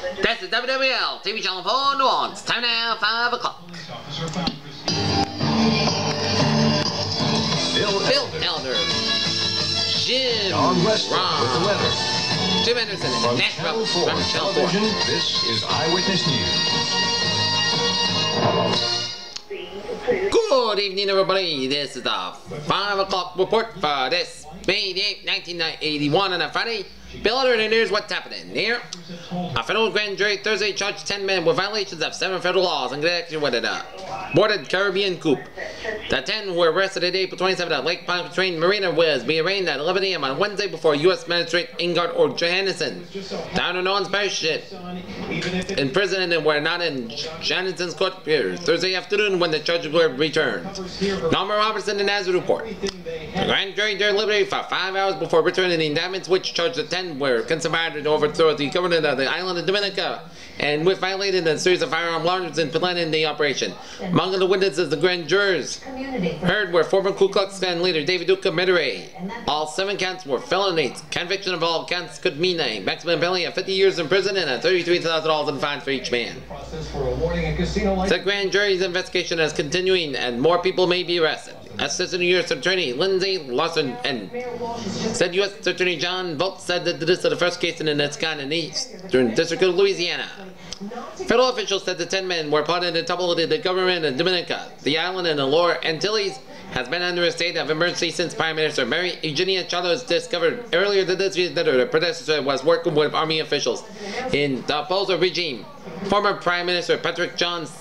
That's the WWL TV channel 4 New Orleans. Time now, 5 o'clock. Bill Elder. Jim Ron. Jim Anderson. Nashville from Channel 4. This is Eyewitness News. Good evening, everybody. This is the 5 o'clock report for this May 8, 1981 on a Friday. Bill Elder, and here's what's happening here. A federal grand jury Thursday charged 10 men with violations of 7 federal laws in connection with an aborted Caribbean coup. The 10 were arrested on April 27 at Lake Pontotoc Marina, was being arraigned at 11 a.m. on Wednesday before U.S. Magistrate Ingard or Johannesson. Down in Owens Parish in prison and were not in Johannesson's court here Thursday afternoon when the charges were returned. Norma Robertson and Nazar report. The grand jury deliberated for 5 hours before returning the indictments which charged the 10 were conspired to overthrow the government of the island of Dominica and with violating a series of firearm launchers and planning the operation. Among the witnesses the grand jurors heard were former Ku Klux Klan leader David Duke of Bribery. All 7 counts were felonies. Conviction of all counts could mean a maximum penalty of 50 years in prison and a $33,000 in fine for each man. The grand jury's investigation is continuing and more people may be arrested. Assistant U.S. Attorney Lindsay Lawson and said U.S. Attorney John Volk said that this is the first case in its kind in the Eastern District of Louisiana. Federal officials said the 10 men were plotting to topple the government of Dominica. The island in the Lower Antilles has been under a state of emergency since Prime Minister Mary Eugenia Chavez discovered earlier this year that her predecessor was working with army officials in the opposing regime. Former Prime Minister Patrick Johnson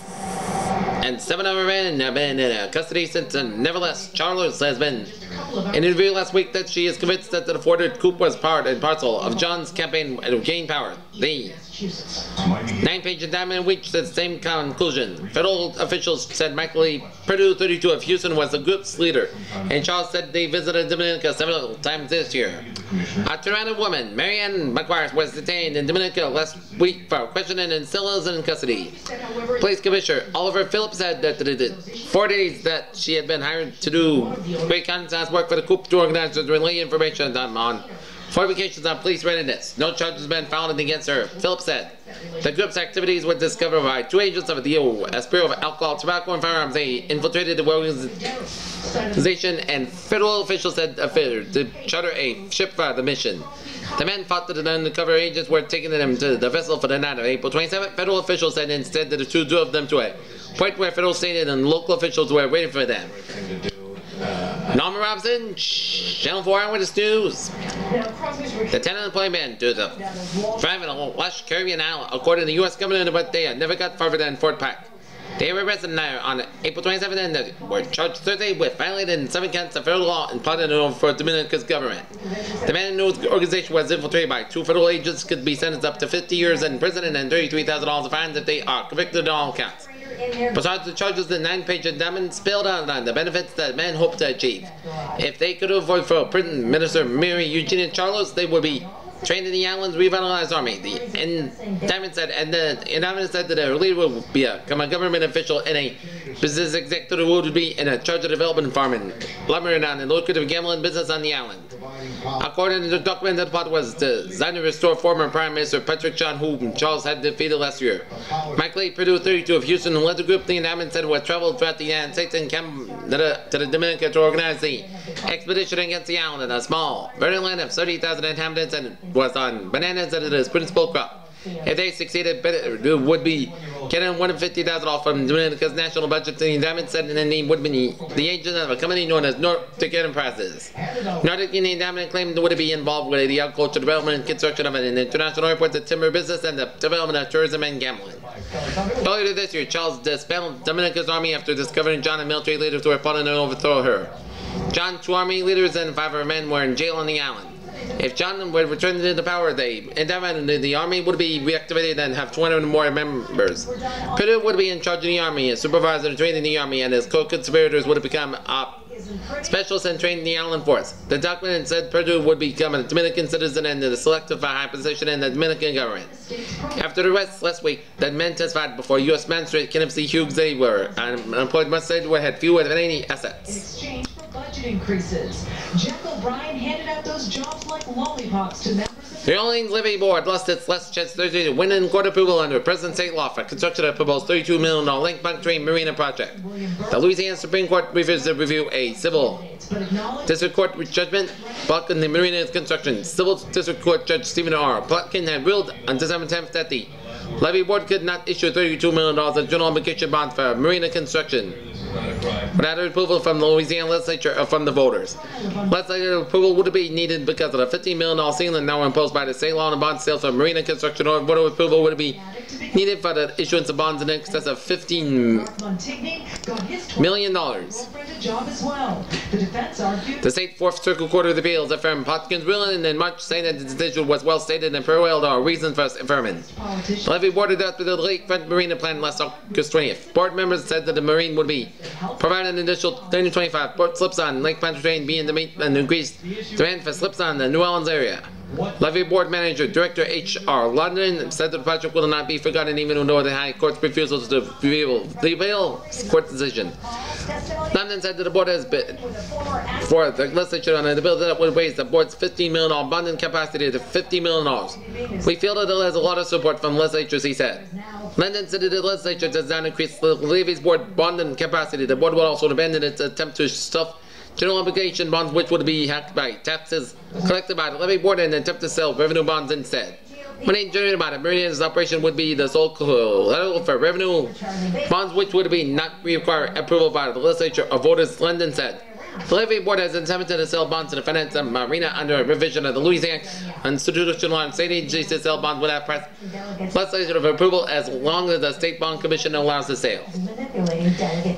and 7 other men have been in custody since. Nevertheless, Charles has been in an interview last week that she is convinced that the thwarted coup was part and parcel of John's campaign to gain power. The 9-page indictment reached the same conclusion. Federal officials said Michael Purdue, 32 of Houston, was the group's leader, and Charles said they visited Dominica several times this year. A Toronto woman, Marianne McGuire, was detained in Dominica last week for questioning and still is in custody. Police Commissioner Oliver Phillips said that the 4 days that she had been hired to do great conscience work for the coup to organize and relay information on fortifications on police readiness. No charges have been filed against her. Phillips said the group's activities were discovered by 2 agents of the U.S. Bureau of Alcohol, Tobacco, and Firearms. They infiltrated the organization, and federal officials said to charter a ship for the mission. The men thought that the undercover agents were taking them to the vessel for the night of April 27th. Federal officials said instead that the two drove them to a point where federal, state, and local officials were waiting for them. Norma Robinson, Channel 4 Eyewitness News. The 10 unemployed men to the drive in a lush Caribbean island, according to the U.S. government, but they had never got farther than Fort Pack. They were arrested on April 27th and were charged Thursday with violating 7 counts of federal law and plotting for Dominica's government. The man whose organization was infiltrated by 2 federal agents could be sentenced up to 50 years in prison and $33,000 in fines if they are convicted on all counts. Besides the charges, the 9-page indictment spelled out on the benefits that men hope to achieve. If they could avoid for Prime Minister Mary Eugenia Charles, they would be trained in the island's revitalized army. The indictment said, that their leader would become a government official and a business executive who would be in a charge of development, farming, lumbering, and lucrative gambling business on the island. According to the document, the plot was designed to restore former Prime Minister Patrick John, whom Charles had defeated last year. Michael Purdue, 32 of Houston, who led the group. The indictment said would travel throughout the United States and Canada to the Dominica to organize the expedition against the island in a small verdant land of 30,000 inhabitants and was on bananas as his principal crop. If they succeeded, Purdue would be getting $150,000 from Dominica's national budget. The indictment said the name would be the agent of a company known as Nordic Enterprises. Nordic in the indictment claimed would be involved with the agriculture development and construction of an international airport, the timber business, and the development of tourism and gambling. Earlier this year, Charles disbanded Dominica's army after discovering John and military leaders who were plotting to overthrow her. John, 2 army leaders, and 5 other men were in jail on the island. If John would return to power, the army would be reactivated and have 200 more members. Purdue would be in charge of the army, a supervisor and training the army, and his co-conspirators would become specialists and trained in the island force. The document said Purdue would become a Dominican citizen and selected for a high position in the Dominican government. After the arrest last week, the men testified before U.S. Magistrate Kenneth C. Hughes. They were unemployed, must say, had few if any assets. Budget increases. Jack O'Brien handed out those jobs like lollipops to members of The Orleans Levy Board lost its last chance Thursday to win in court approval under present state law for construction of a proposed $32 million link bunkering Marina project. The Louisiana Supreme Court refuses to review a civil district court judgment blocking the Marina's construction. Civil District Court Judge Stephen R. Plotkin had ruled on December 10th that the Levy Board could not issue $32 million in general obligation bond for Marina construction without approval from the Louisiana legislature or from the voters. Legislative approval would be needed because of the $15 million ceiling now imposed by the state law on bond sales for Marina construction, or voter approval would be needed for the issuance of bonds in excess of $15 million. The State Fourth Circuit Court of Appeals affirmed Plotkin's ruling in March, saying that the decision was well stated and paralleled our reasons for affirming. The Levy Board adopted the Lakefront Marina plan last August 20th. Board members said that the Marine would be providing an additional 2025 port slips on Lake Pontchartrain being to meet an increased demand for slips on the New Orleans area. Levy Board Manager Director H.R. London said that the project will not be forgotten even though the High Court's refusal to reveal the appeal court decision. London said that the board has been for the legislature on a bill that would raise the board's $15 million bonding capacity to $50 million. We feel that it has a lot of support from legislatures, he said. London said that the legislature does not increase the Levy's board bonding capacity. The board will also abandon its attempt to stuff general obligation bonds, which would be hacked by taxes collected by the Levy Board, and attempt to sell revenue bonds instead. Money generated by the Marina's operation would be the sole collateral for revenue bonds, which would be not require approval by the legislature or voters, London said. The Levy Board has attempted to sell bonds to the finance of Marina under a revision of the Louisiana Constitutional Law and state agencies to sell bonds without legislative approval as long as the State Bond Commission allows the sale.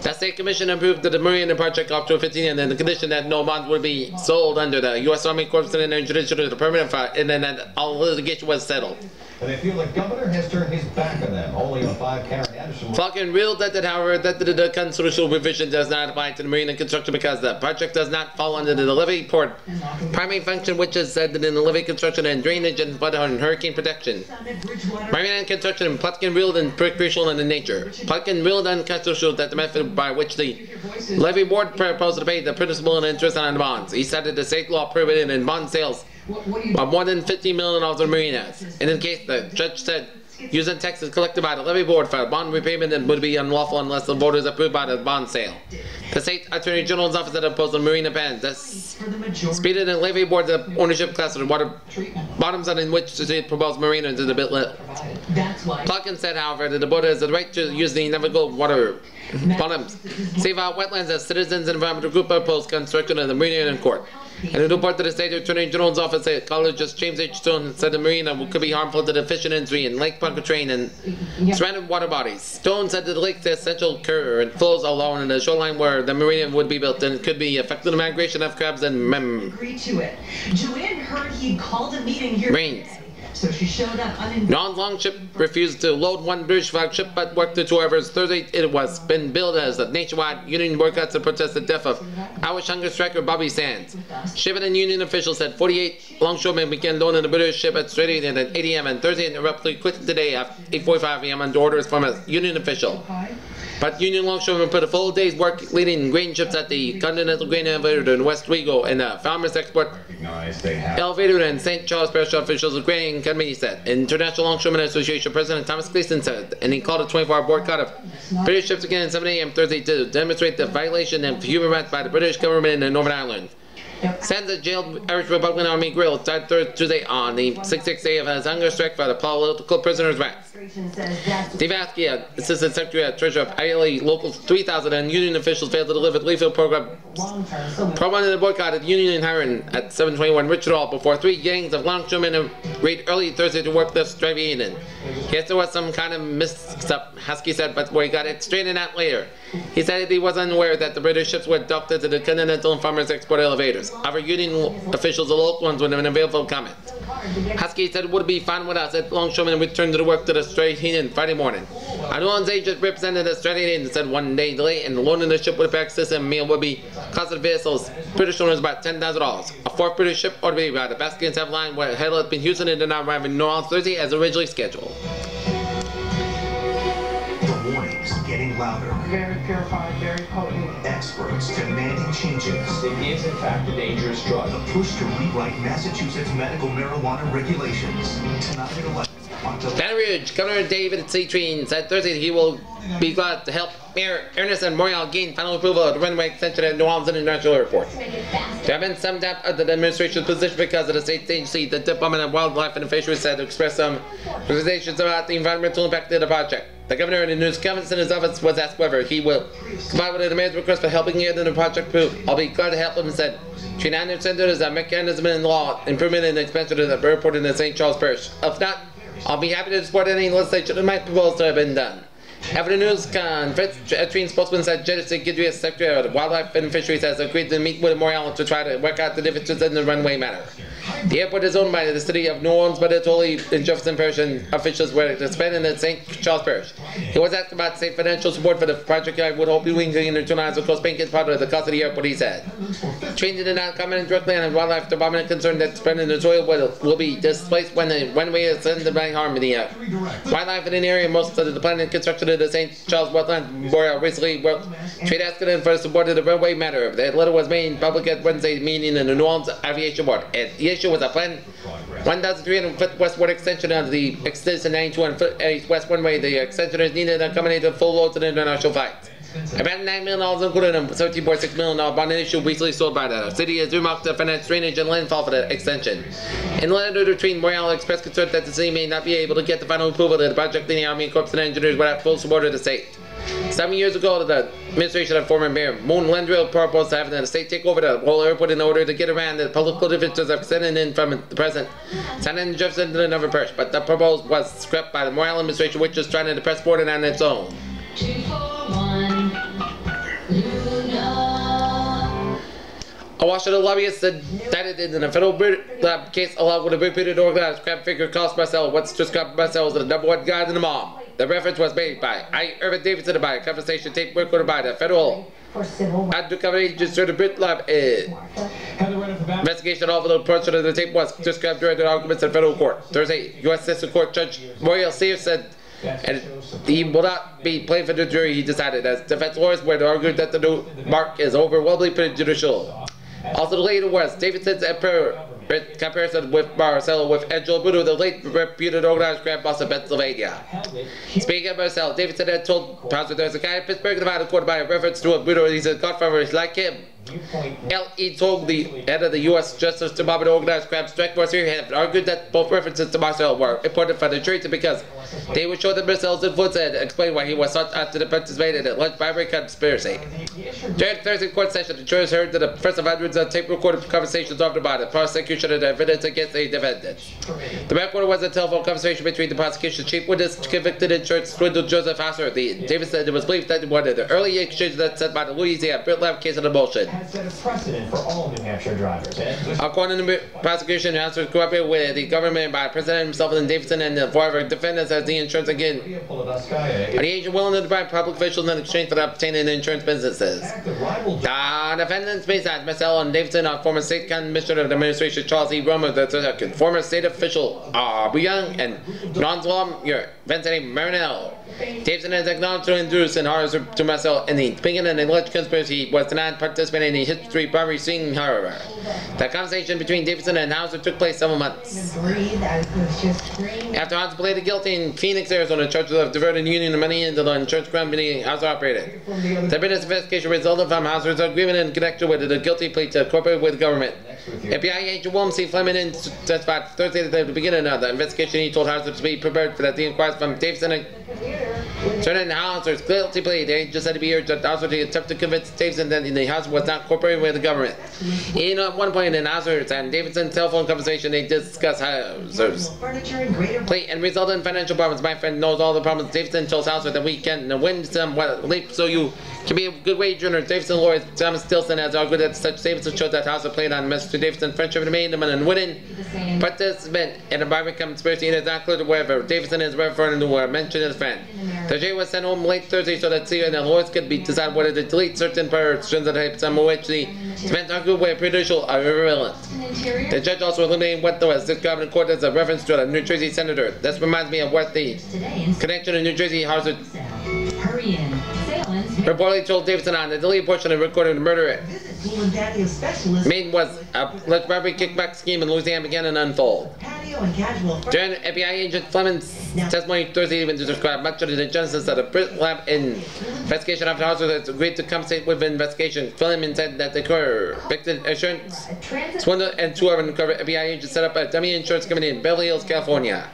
The State Commission approved the Marina project up to 15 and then the condition that no bonds would be sold under the U.S. Army Corps and Judicial to the permanent file, and then that all litigation was settled. And they feel the governor has turned his back on them. Only a 5-carry Anderson. Plotkin ruled that, however, that the constitutional revision does not apply to the Marina construction because the project does not fall under the Levy Port primary function, which is said that in the Levy construction and drainage and flood and hurricane protection. Marina construction and Plotkin ruled in crucial in nature. Plotkin ruled unconstitutional that the method by which the Levy Board proposed to pay the principal and interest on the bonds. He said that the state law prohibited in bond sales of more than $50 million of marinas. In this case, the judge said using taxes collected by the Levy Board for bond repayment would be unlawful unless the voters approved by the bond sale. The State Attorney General's office had opposed the Marina ban. This speeded the Levy Board's ownership class of the water bottoms on which the state proposed Marina into the bill. Plotkin said, however, that the board has the right to use the navigable water bottoms, save out wetlands as citizens and environmental group opposed construction of the Marina in court. And in a report to the State Attorney General's office, Collegiate James H. Stone said the Marina could be harmful to the fishing industry in Lake Pontchartrain and surrounding water bodies. Stone said that the lake's essential current flows along in the shoreline where the Marina would be built and could be affecting the migration of crabs and Joanne heard he called a meeting here rains. So she showed up Non-longship refused to load one British flag ship but worked the 2 hours. Thursday it was been billed as a nationwide union boycott to protest the death of Irish hunger striker Bobby Sands. Shipping and union officials said 48 longshoremen began loading the British ship at Strait at 8 a.m. and Thursday and abruptly quit today at 8:45 a.m. under orders from a union official. But union longshoremen put a full day's work leading grain ships at the Continental Grain Elevator in West Wego and the Farmers Export Elevator in St. Charles Parish officials of grain committee said. International Longshoremen Association President Thomas Gleason said, and he called a 24-hour boycott of British ships again at 7 a.m. Thursday to demonstrate the violation of human rights by the British government in Northern Ireland. Sands, a jailed Irish Republican Army guerrilla, died Tuesday on the 66th day of his hunger strike for the political prisoners' rights. Steve Askey, Assistant Secretary of Treasury of ILA Local 3000, and union officials failed to deliver the leaflet program. Promoted the boycott at Union and Hiring at 721 Richard Hall before 3 gangs of longshoremen raided early Thursday to work the strike in. Yes, there was some kind of mix-up, Husky said, but we got it straightened out later. He said he was unaware that the British ships were docked into the Continental and Farmers Export elevators. Our union officials, the local ones, would have been available comment. Husky said it would be fine with us if longshoremen returned to work to the Strait in Friday morning. A New Orleans agent represented the Strait and said 1 day delay in loading the ship with a pack system meal would be cost the vessels British owners about $10,000. A 4th British ship ought to be by the Basque Have line where had been Houston and did not arrive in New Orleans Thursday as originally scheduled. The warnings getting louder. Very purified, very potent. Experts demanding changes. It is, in fact, a dangerous drug. The push to rewrite Massachusetts medical marijuana regulations. Tonight at 11. Baton Rouge, Governor David C. Treen said Thursday he will be glad to help Mayor Ernest and Morial gain final approval of the runway extension at New Orleans International Airport. There have been some doubt of the administration's position because of the state agency. The Department of Wildlife and Fisheries said to express some reservations about the environmental impact of the project. The governor in the news conference in his office was asked whether he will comply with the mayor's request for helping get the project approved. I'll be glad to help him, said. Treen understood there is a mechanism in law improvement in the expansion of the airport in the St. Charles Parish. If not, I'll be happy to support any legislation that might propose to have been done. After the news conference, Treen spokesman said Jessica Gidrius, Secretary of Wildlife and Fisheries, has agreed to meet with Morial to try to work out the differences in the runway matter. The airport is owned by the city of New Orleans, but it's only in Jefferson Parish, and officials were to spend in the St. Charles Parish. He was asked about state financial support for the project. I would hope we can internalize the cost bank part of the cost of the airport, he said. Treen did not comment directly on the Wildlife Department concerned that spending the soil will be displaced when the runway is sent by harm in the air. Wildlife in an area most of the planned construction of the St. Charles Wetland Memorial recently wrote Treen asking him for support of the runway matter. The letter was made public at Wednesday meeting in the New Orleans Aviation Board. The issue was a planned 1,300-foot westward extension of the extension 92-foot west runway. The extension is needed to accommodate the full loads of international flights. About $9 million, including a $17.6 million bond issue recently sold by the city, has remarked to finance drainage and landfall for the extension. In the letter to Treen, Morial expressed concern that the city may not be able to get the final approval of the project in the Army Corps and engineers without full support of the state. Some years ago, the administration of former Mayor Moon Landrill proposed having the state take over the whole airport in order to get around the political differences of sending in from the president, sending Jefferson to the Never Parish, but the proposal was scrapped by the Morial administration, which is trying to press forward on its own. 241 Luna. A Washington lobbyist said that it in a federal case allowed with a reputed organized crime figure Carlos Marcel, what's described Marcel as the number one guy in the mob. The reference was made by Irvin Davidson by a conversation tape recorded by the federal undercover agents through the Brit Lab. Investigation of the portion of the tape was described during the arguments in federal court. Thursday, U.S. District Court Judge Morial Sears said he will not be playing for the jury, he decided, as defense lawyers were argued that the new mark is overwhelmingly prejudicial. Also, the later was Davidson's comparison with Marcel with Angelo Bruno, the late reputed organized crime boss of Pennsylvania. Speaking of Marcel, Davidson had told prosecutors a guy in Pittsburgh about a court by a reference to a Bruno. He said godfathers like him. L.E. told the head of the U.S. Justice Department organized crime strike force here have argued that both references to Marcel were important for the jury because they would show that Marcel's influence and explain why he was sought out to participate in an alleged bribery conspiracy. During Thursday court session, the jurors heard that the first of hundreds of tape-recorded conversations offered by the prosecution and evidence against the defendants. The recorder was a telephone conversation between the prosecution's chief witness, convicted insurance swindler Joseph Hauser. Davis said it was believed that one of the early exchanges that set by the Louisiana Brit Lab case of emulsion. Has set a precedent for all New Hampshire drivers. According to the prosecution, Hauser cooperated with the government by President himself and Davidson and the four other defendants as the insurance again. The agent willing to bribe public officials in exchange for obtaining insurance businesses. The defendants, besides Marcel and Davidson, are former state commissioner of the administration Charles E. Romer II, former state official Aubrey Young, and non-lawyer Vincent Marina. Davidson has acknowledged to induce and horrors to Marcel in the beginning of an alleged conspiracy. He was denied participating in the history bribery scene, however. The conversation between Davidson and Hauser took place several months after Hauser pleaded guilty in Phoenix, Arizona, charges of diverting union money into the insurance company Hauser operated. The business investigation resulted from Hauser's agreement in connection with the guilty plea to cooperate with the government. FBI agent William C. Fleming testified Thursday at the beginning of the investigation. He told Hauser to be prepared for that the inquiries from Davidson certain Hauser's guilty plea. The agent said to be urged that Hauser to attempt to convince Davidson that the Hauser was not cooperating with the government. At one point in Hauser's and Davidson's telephone conversation, they discussed Hauser's plea and resulted in financial problems. My friend knows all the problems. Davidson tells Hauser that we can win some leap so you can be a good wage earner. Davidson lawyer Thomas Stilson has argued that such statements show that Hauser played on Mr. Davidson's friendship and made him an unwitting participant in a bribery conspiracy. It is not clear whether Davidson is referring to or mentioned his friend. The jury was sent home late Thursday so that CEO and the lawyers could decide whether to delete certain portions of the tape, some of which the defense argued were prejudicial or irrelevant. The judge also eliminated what was described in court as a reference to a New Jersey senator. This reminds me of what the connection to New Jersey Hauser Barbarian. Salem's Reportedly told Davidson on the deleted portion of the recording of the murder pool and patio specialist. Maiden was a alleged robbery kickback scheme in Louisiana began to unfold. Patio and casual. During FBI agent Fleming's testimony Thursday evening to describe much of the genesis of the Brit Lab investigation after officers agreed to compensate with the investigation. Fleming said that the convicted insurance swindler and two undercover FBI agents set up a dummy insurance company in Beverly Hills, California.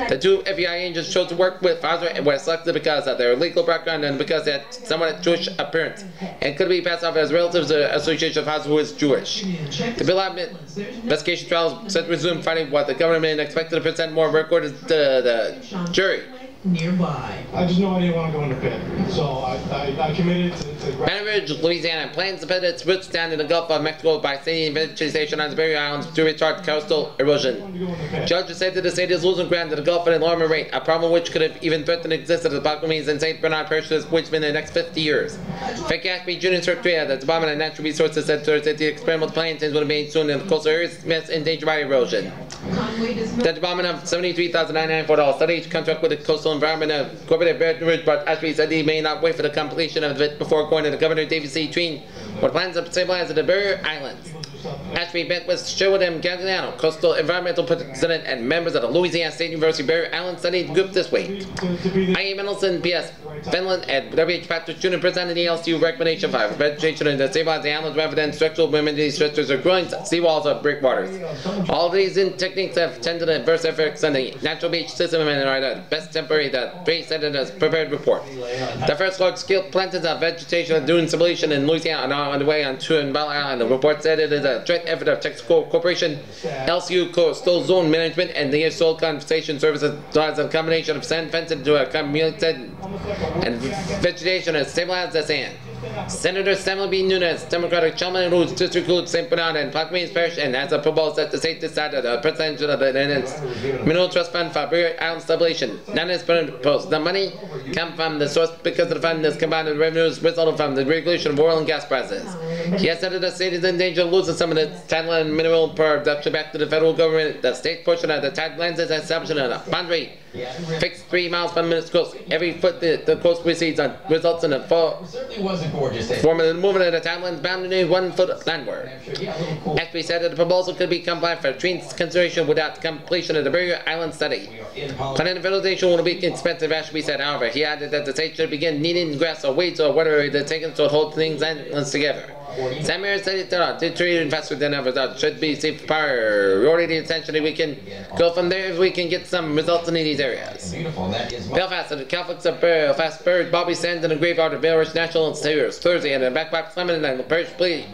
The two FBI agents chose to work with Fauser and were selected because of their legal background and because they had somewhat Jewish appearance and could be passed off as relatives of the Association of Fauser who is Jewish. The Bill Lab investigation trial set to resume Friday, what the government expected to present more records to the jury. Nearby. I just know I didn't want to go in the pit, so I committed to Baton Rouge, Louisiana plans to put its roots down in the Gulf of Mexico by stating vegetation on the Bribery Islands to retard coastal erosion. Judges said that the state is losing ground to the Gulf at an alarming rate, a problem which could have even threatened the existence of the Backwoomies and St. Bernard parishes which in the next 50 years. Frank Ashby, Junior Secretary of the Department of Natural Resources, said Thursday the experimental plantings would be made soon in the coastal areas endangered by erosion. The Department of $73,994 study contract with the Coastal Environment of Corporate Baton Rouge, but Ashby said he may not wait for the completion of it before going to the Governor David C. Tween with plans to stabilize the Barrier Islands. Ashby met with Sherwood M. Gagliano, Coastal Environmental President and members of the Louisiana State University Barrier Island Study Group this week. I.A. Mendelson, P.S. Finland, and W.H. Patrick Jr. presented the LCU recommendation for vegetation and to stabilize the islands rather than structural remedy structures or growing seawalls or breakwaters. All of these techniques have tended to adverse effects on the natural beach system and are the best temporary that Bay said in a prepared report. The first large-scale plantings of vegetation and dune stabilization in Louisiana are now underway on Belle Island. The report said it is a joint effort of Texaco Corporation, LCU Coastal Zone Management, and the Soil Conservation Services as a combination of sand fencing into a community and vegetation has stabilized the sand. Senator Samuel B. Nunes, Democratic chairman whose district includes St. Bernard and Plaquemines Parish, and has proposed that the state decide the president of the Mineral Trust Fund for Barrier Island Stabilization. Nunes proposed the money come from the source because the fund is combined with revenues resulting from the regulation of oil and gas prices. He has said that the state is in danger of losing some of its tidal and mineral production back to the federal government. The state portion of the tidal lands is establishing a boundary fixed 3 miles from the coast. Every foot the coast recedes results in a form of the movement of the tidelands boundary 1 foot landward. Ashby said that the proposal could be compliant for Tween's consideration without completion of the Barrier Island study. Planning federalization will be expensive, Ashby said. However, he added that the state should begin needing grass or weeds or whatever they're taken to hold things islands together. Samuel said that deteriorating faster than ever. That should be safe priority attention. We can go from there if we can get some results in these areas. Belfast, the Catholics of Belfast buried Bobby Sands in a graveyard of Irish National Institute Thursday in a backpack Clement and the parish plea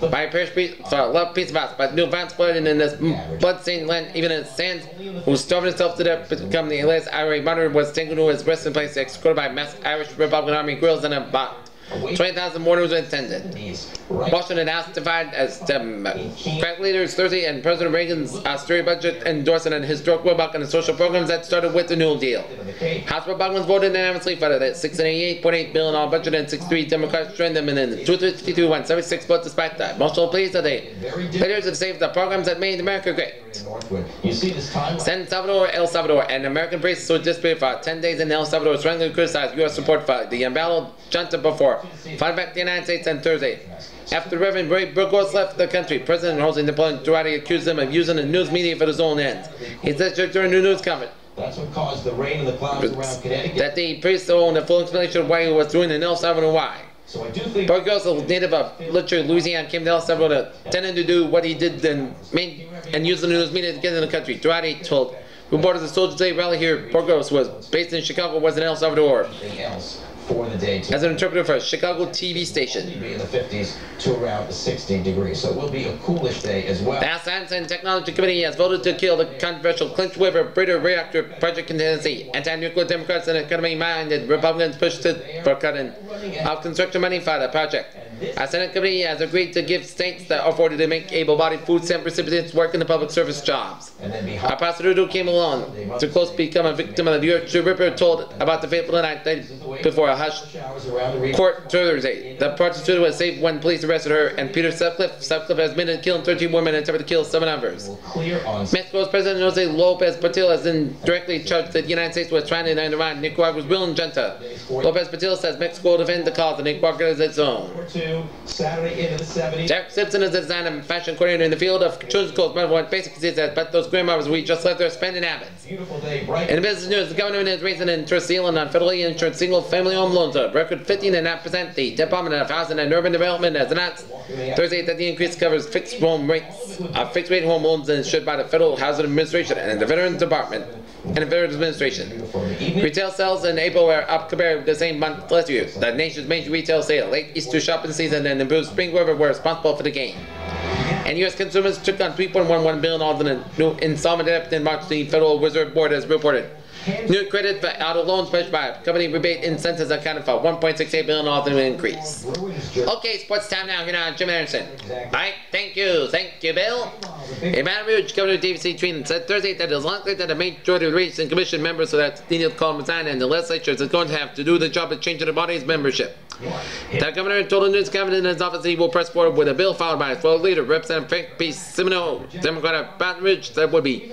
by parish priest for love, peace, and violence. But new violence blood in this blood-stained land, even in Sands, who starved himself to death to become the latest Irish martyr, was taken to his resting place, escorted by masked Irish Republican Army guerrillas and about 20,000 mourners were attended. Washington House divided as Democratic leaders Thursday and President Reagan's austerity budget endorsing a historic rollback on the social programs that started with the New Deal. House Republicans voted unanimously for the $688.8 billion budget and 63 Democrats joined them in the 252 won 76 votes despite the emotional pleas of the leaders to save the programs that made America great. San Salvador, El Salvador, and American priests who disappeared for 10 days in El Salvador strongly criticized U.S. support for the embattled junta before fighting back the United States on Thursday. After Reverend Ray Burgos left the country, President Jose Napoleon Duarte accused him of using the news media for his own ends. He said during the news conference That's what caused the rain and the clouds around Connecticut. that the priest owned a full explanation of why he was doing in El Salvador and why. So I do think Burgos, a native of Litchfield, Louisiana, came to El Salvador intending to do what he did and use the news media to get in the country. Duarte told reporters the Soldiers' Day rally here. Burgos was based in Chicago, was in El Salvador anything else for the day as an interpreter for a Chicago TV station. be in the 50s to around 60 degrees. So it will be a coolish day as well. The House Science and Technology Committee has voted to kill the controversial Clinch-Weaver Breeder reactor project in Tennessee. Anti-nuclear Democrats and economy-minded Republicans pushed for cutting of construction money for the project. Our Senate committee has agreed to give states the authority to make able-bodied food stamp recipients work in the public service jobs. A prostitute who came along to close to become a victim of the Yorkshire Ripper told about the fateful night before a hushed court Thursday. The prostitute was saved when police arrested her, and Peter Sutcliffe has admitted killing 13 women and attempted to kill 7 others. Mexico's President Jose Lopez Portillo has indirectly charged that the United States was trying to undermine Nicaragua's will and junta. Lopez Portillo says Mexico will defend the cause of Nicaragua as its own. Jack Simpson is the design and fashion coordinator in the field of children's clothes. Remember what basically says but those grandmothers we just left their spending habits. In the business news, the government is raising interest ceiling on federally insured single-family home loans to a record 15.5%. The Department of Housing and Urban Development has announced Thursday that the increase covers fixed rate home loans insured by the Federal Housing Administration and the Veterans Department and the Veterans Administration. Retail sales in April were up compared with the same month last year. The nation's major retail sale, late Easter shopping season, and improved spring weather were responsible for the gain. And U.S. consumers took on $3.11 billion in new installment debt in March, the Federal Reserve Board has reported. New credit for auto loans pledged by company rebate incentives accounted for $1.68 billion in an increase. Okay, sports time now. Here now, Jim Anderson. Alright, thank you, Bill. In Baton Rouge, Governor David C. Treen said Thursday that it is likely that the majority of the race and commission members so that needed to call him resign, and the legislature is going to have to do the job of changing the body's membership. The governor told the news cabinet in his office he will press forward with a bill followed by his fellow leader, Representative Frank P. Semino, Democrat of Baton Rouge, that would be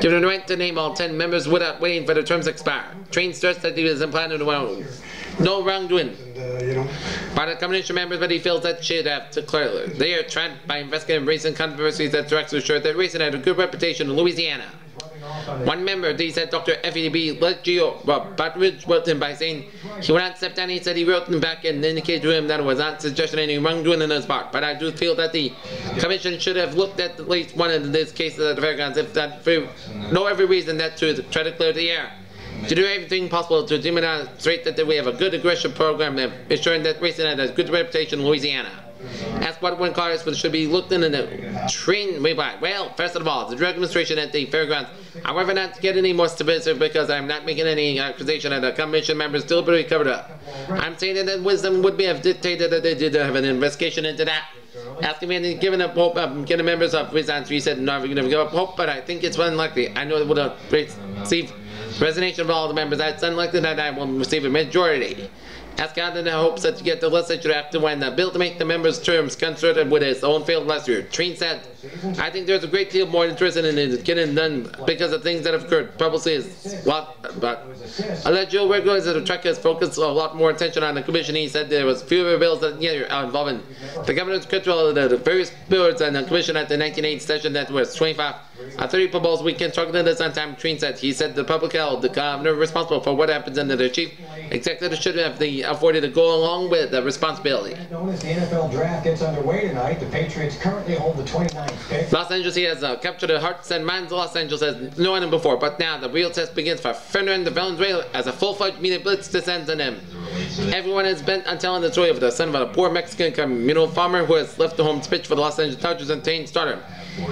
given the right to name all 10 members without waiting for the terms to expire. Treen stressed that he was implying no wrongdoing by the combination members, but he feels that should have to clear. They are trapped by investigating recent controversies that directs assured that racing had a good reputation in Louisiana. One member, he said Dr. FEDB let Gio Baton Rouge wrote him by saying he would not step down. He said he wrote him back and indicated to him that it was not suggesting any wrongdoing on his part. But I do feel that the commission should have looked at least one of these cases at the fairgrounds, if not for no every reason that to try to clear the air. To do everything possible to demonstrate that we have a good aggression program and ensuring that racing has a good reputation in Louisiana. Asked what one cars should be looked in the train replied, well, first of all, the drug administration at the fairgrounds. However, not to get any more specific because I'm not making any accusation that the commission members deliberately covered up. I'm saying that wisdom would have dictated that they did have an investigation into that. Asking me and giving up hope getting members of his answer, he said, no, we're going to give up hope, but I think it's unlikely. I know it would have received resignation of all the members. It's unlikely that I will receive a majority. Ask God in the hopes that to get the legislature after when the bill to make the members' terms concerted with his own failed last year. Treen said, I think there's a great deal more interest in it getting done because of things that have occurred. Publicly is a lot, but alleged regulars that attract his focus a lot more attention on the commission. He said there was fewer bills that involving the governor's control of the various bills and the commission at the 1980 session that was 25. 30 proposals we can target this on time. Treen said, he said the public held the governor responsible for what happens under the chief executive should have the afforded to go along with the responsibility. As the NFL draft gets underway tonight, the Patriots currently hold the 29th pick. Los Angeles has captured the hearts and minds of Los Angeles as no one before, but now the real test begins for Fernando Valenzuela as a full-fledged media blitz descends on him. Everyone is bent on telling the story of the son of a poor Mexican communal farmer who has left the home to pitch for the Los Angeles Dodgers and Tain stardom.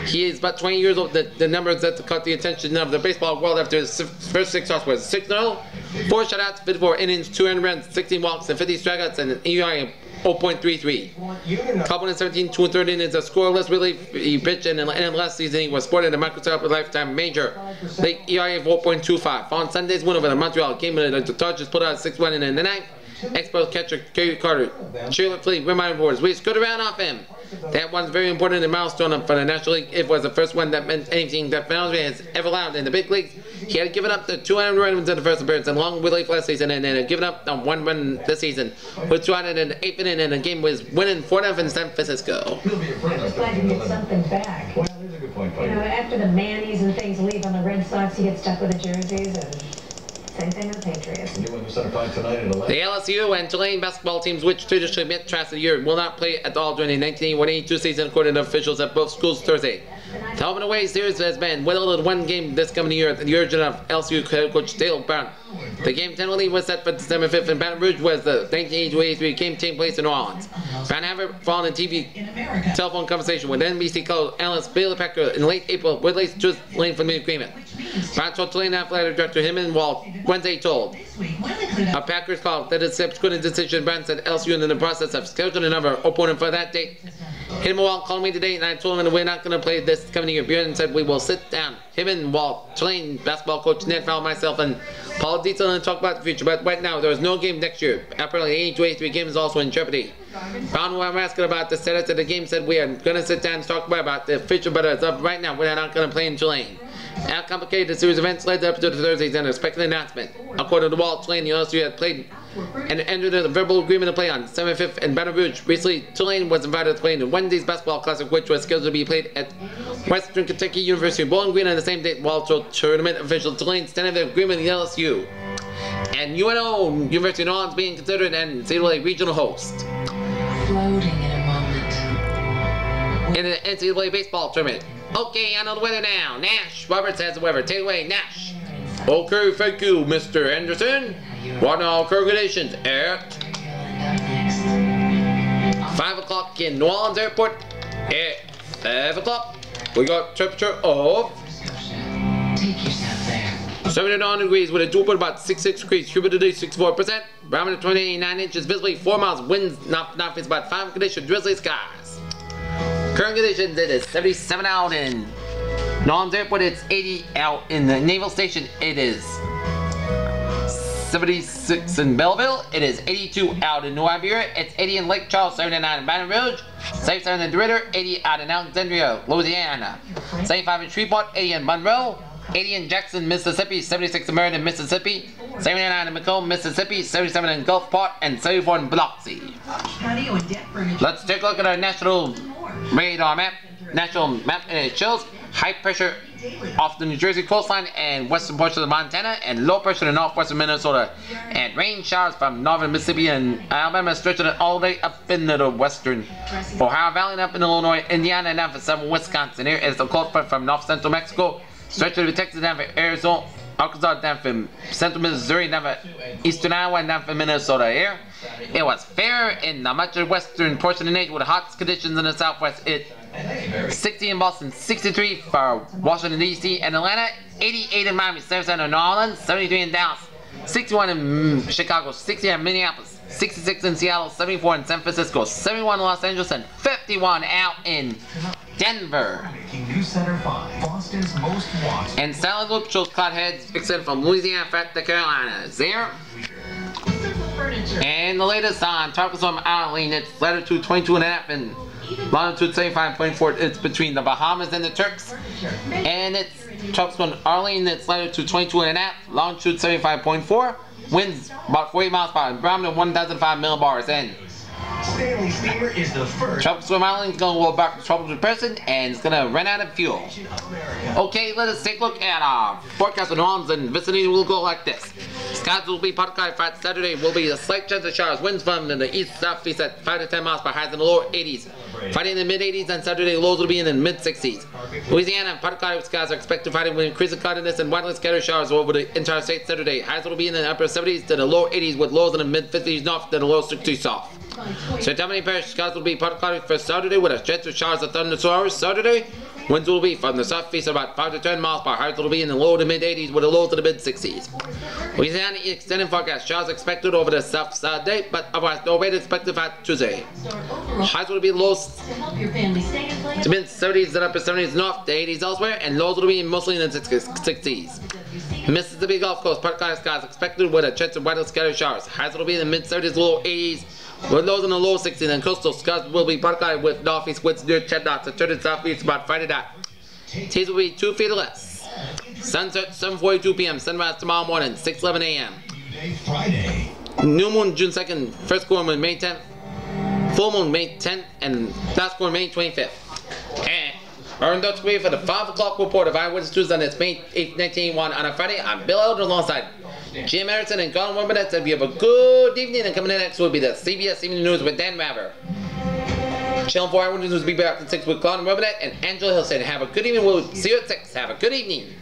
He is about 20 years old. The numbers that caught the attention of the baseball world after his first 6 starts was 6-0, 4 shutouts, 54 innings, 2 earned runs, 16 walks, and 50 strikeouts, and an ERA of 0.33. Coupled in 17, 2-3 innings of scoreless relief he pitched, and last season he was sported a Microsoft Lifetime Major League ERA of 4.25. On Sunday's win over the Montreal game, the Dodgers put out 6-1 in the ninth. Expert catcher Gary Carter cheerfully reminded boards, we screwed around off him. That one's very important and milestone for the National League. It was the first one that meant anything that Valenzuela has ever allowed in the big leagues. He had given up the 200 runs in the first appearance and long relief last season, and then had given up on 1 run this season. With 200 in the 8th inning, and the game was winning 4-0 in San Francisco. I was glad to get something back. Well, there's a good point. You know, after the Mannies and things leave on the Red Sox, you get stuck with the jerseys, and same thing with the Patriots. The LSU and Tulane basketball teams, which traditionally met Trash of the Year, will not play at all during the 1981-82 season, according to officials at both schools Thursday. The home and away series has been whittled to 1 game this coming year at the urging of LSU head coach Dale Brown. The game tentatively was set for December 5th in Baton Rouge, was the 1982-83 game taking place in New Orleans. Brown had followed a TV telephone conversation with NBC called analyst Bailey Pecker in late April, with at least just lane from the agreement. Brown told Tulane athletic director Hyman Wall Wednesday told a Packers call that his subsequent decision. Brown said LSU in the process of scheduling another opponent for that date. hit him while calling me today, and I told him that we're not going to play this coming year. Bjorn said we will sit down, him and Walt, Tulane basketball coach Ned Fowler, myself, and Paul Detail, and talk about the future. But right now, there is no game next year. Apparently, 80 to 83 games is also in jeopardy. Found what I'm asking about the status of the game, said we are going to sit down and talk about the future, but as of right now, we're not going to play in Tulane. How complicated the series of events led up to the Thursday's unexpected announcement. According to Walt, Tulane, the LSU had played and entered a verbal agreement to play on 75th and Baton Rouge. Recently, Tulane was invited to play in Wednesday's basketball classic, which was scheduled to be played at Western Kentucky University Bowling Green on the same date. Walt told tournament officials Tulane's tentative agreement with the LSU and UNO, University of New Orleans, being considered an NCAA regional host. Floating in a moment. In the NCAA baseball tournament. Okay, on the weather now. Nash Roberts has the weather. Take it away, Nash. Okay, thank you, Mr. Anderson. What are our conditions at 5 o'clock in New Orleans Airport? At 5 o'clock, we got temperature of Take yourself there. 79 degrees with a dew point about 66 degrees, humidity 64%, barometer 29 inches, visibly 4 miles, winds northeast about 5 conditions, drizzly skies. Current conditions, it is 77 out in New Orleans Airport, it's 80 out in the Naval Station, it is 76 in Belleville, it is 82 out in New Iberia, it's 80 in Lake Charles, 79 in Baton Rouge, 77 in DeRidder, 80 out in Alexandria, Louisiana, 75 in Shreveport, 80 in Monroe, 80 in Jackson, Mississippi, 76 in Meriden, Mississippi, 79 in Macomb, Mississippi, 77 in Gulfport, and 74 in Biloxi. Let's take a look at our national radar map. National map, and it shows high pressure off the New Jersey coastline and western portion of Montana, and low pressure in northwestern Minnesota, and rain showers from northern Mississippi and Alabama, stretching it all the way up into the western Ohio Valley and up in Illinois, Indiana, and down for southern Wisconsin. Here is the cold front from north central Mexico, stretching to Texas, down for Arizona, Arkansas, down for central Missouri, down for eastern Iowa, and down for Minnesota. Here it was fair in the much of the western portion of the nation with hot conditions in the southwest. 60 in Boston, 63 for Washington D.C. and Atlanta, 88 in Miami, 77 in New Orleans, 73 in Dallas, 61 in Chicago, 60 in Minneapolis, 66 in Seattle, 74 in San Francisco, 71 in Los Angeles, and 51 out in Denver. And Silent Loop shows cloud heads extended from Louisiana to the Carolinas. There. And the latest on Tropical Storm Arlene, it's latitude 22.5 and longitude 75.4. It's between the Bahamas and the Turks. And it's Tropical Storm Arlene, it's latitude 22.5, longitude 75.4. Winds about 40 miles per hour, barometer 1,005 millibars. And Stanley Steamer is the first. Tropical Storm Island is going to go back to tropical depression and it's going to run out of fuel. Okay, let us take a look at our forecast of New Orleans and vicinity. Will go like this. Skies will be partly Friday, Saturday will be a slight chance of showers. Winds from the east southeast at 5 to 10 miles per hour, highs in the lower 80s. Friday in the mid 80s, and Saturday lows will be in the mid 60s. Louisiana and partly cloudy skies are expected Friday with increasing cloudiness and widely scattered showers over the entire state Saturday. Highs will be in the upper 70s to the low 80s with lows in the mid 50s north to the low 60s south. So Dominican Parish skies will be partly cloudy for Saturday with a chance of showers of thunderstorms. Saturday, winds will be from the southeast about 5 to 10 miles per hour. Highs will be in the low to mid 80s with a low to the mid 60s. Louisiana extended forecast showers expected over the south Saturday, but otherwise no rain expected for Tuesday. Highs will be low to mid 70s and upper 70s north to 80s elsewhere, and lows will be mostly in the 60s. Mississippi Gulf Coast partly cloudy skies expected with a chance of widely scattered showers. Highs will be in the mid 70s, low 80s. With lows in the low 60s, and coastal skies will be partly cloudy with northeast winds near 10 knots and turning southeast about Friday night. Seas will be 2 feet or less. Sunset 7:42 p.m. Sunrise tomorrow morning 6:11 a.m. New moon June 2nd. First quarter moon May 10th. Full moon May 10th, and last quarter May 25th. And our Dutch way for the 5 o'clock report of Eyewitness News on this May 8th, 1981 on a Friday. I'm Bill Elder alongside Jim Harrison and Colin Wiggins. Said we have a good evening, and coming in next will be the CBS Evening News with Dan Maver. Channel 4 Eyewitness News will be back at 6 with Colin Wiggins and Angela Hilson. Have a good evening. We'll see you at 6. Have a good evening.